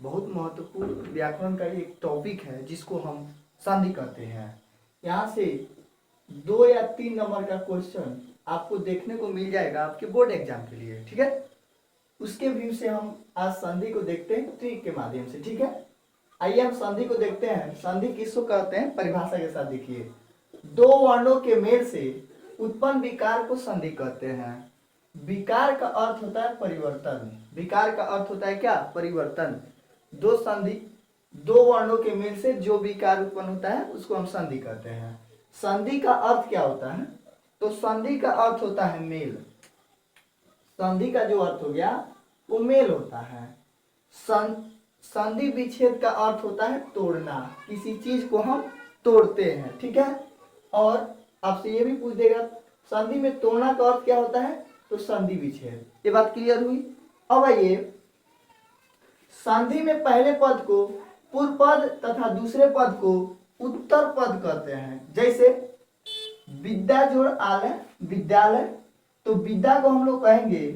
बहुत महत्वपूर्ण व्याकरण का एक टॉपिक है जिसको हम संधि कहते हैं। यहाँ से 2 या 3 नंबर का क्वेश्चन आपको देखने को मिल जाएगा आपके बोर्ड एग्जाम के लिए, ठीक है। उसके व्यू से हम आज संधि को देखते हैं ट्रिक के माध्यम से, ठीक है। आइए हम संधि को देखते हैं। संधि किसको कहते हैं, परिभाषा के साथ देखिए। दो वर्णों के मेल से उत्पन्न विकार को संधि कहते हैं। विकार का अर्थ होता है परिवर्तन। विकार का अर्थ होता है क्या, परिवर्तन। दो वर्णों के मेल से जो विकार उत्पन्न होता है उसको हम संधि कहते हैं। संधि का अर्थ क्या होता है, तो संधि का अर्थ होता है मेल। संधि का जो अर्थ हो गया वो मेल होता है। संधि विच्छेद का अर्थ होता है तोड़ना, किसी चीज को हम तोड़ते हैं, ठीक है। और आपसे ये भी पूछ देगा संधि में तोड़ना का अर्थ क्या होता है, तो संधि विच्छेद। ये बात क्लियर हुई। अब आइए संधि में पहले पद को पूर्व पद तथा दूसरे पद को उत्तर पद कहते हैं। जैसे विद्या जोड़ आलय विद्यालय, तो विद्या को हम लोग कहेंगे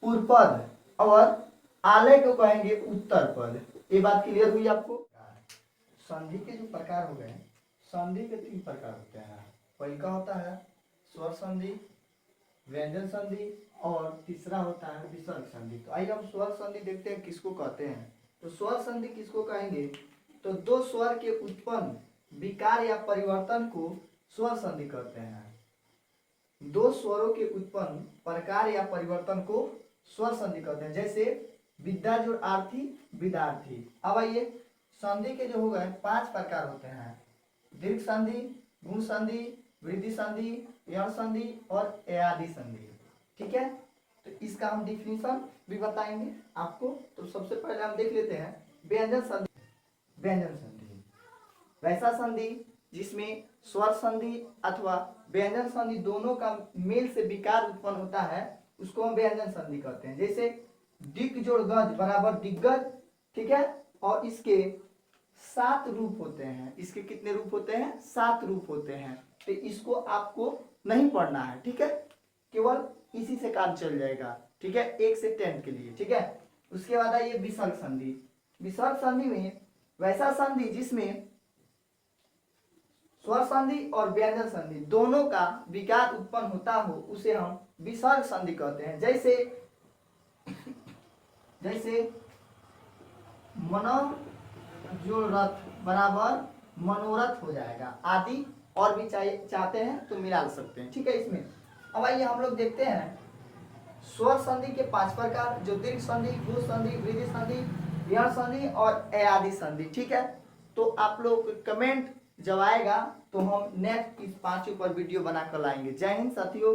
पूर्व पद और आलय को कहेंगे उत्तर पद। ये बात क्लियर हुई आपको। संधि के जो प्रकार हो गए, संधि के 3 प्रकार होते हैं। पहला का होता है स्वर संधि, व्यंजन संधि और तीसरा होता है विसर्ग संधि। तो आइए हम स्वर संधि देखते हैं किसको कहते हैं। तो स्वर संधि किसको कहेंगे, तो 2 स्वर के उत्पन्न विकार या परिवर्तन को स्वर संधि कहते हैं। 2 स्वरों के उत्पन्न प्रकार या परिवर्तन को स्वर संधि कहते हैं। जैसे विद्या जोड़ आर्थी विद्यार्थी। अब आइए संधि के जो हो गए 5 प्रकार होते हैं। दीर्घ संधि, गुण संधि, वृद्धि संधि, यण संधि और अयादि संधि, ठीक है। तो इसका हम डिफिनीशन भी बताएंगे आपको। तो सबसे पहले हम देख लेते हैं व्यंजन संधि। व्यंजन संधि वैसा संधि जिसमें स्वर संधि अथवा व्यंजन संधि दोनों का मेल से विकार उत्पन्न होता है उसको हम व्यंजन संधि कहते हैं। जैसे दिग जोड़ गज बराबर दिग्गज, ठीक है। और इसके 7 रूप होते हैं। इसके कितने रूप होते हैं, 7 रूप होते हैं। तो इसको आपको नहीं पढ़ना है, ठीक है। केवल इसी से काम चल जाएगा, ठीक है, 1 से 10 के लिए, ठीक है। उसके बाद आइए विसर्ग संधि। विसर्ग संधि में वैसा संधि जिसमें स्वर संधि और व्यंजन संधि दोनों का विकार उत्पन्न होता हो उसे हम विसर्ग संधि कहते हैं। जैसे मनो जोड़ रथ बराबर मनोरथ हो जाएगा आदि। और भी चाहते हैं तो मिला सकते हैं, ठीक है इसमें। अब आइए हम लोग देखते हैं स्वर संधि के 5 प्रकार, जो दीर्घ संधि, गुण संधि, वृद्धि संधि, यण संधि और अयादि संधि, ठीक है। तो आप लोग कमेंट जब आएगा तो हम नेक्स्ट इस 5 पर वीडियो बनाकर लाएंगे। जय हिंद साथियों।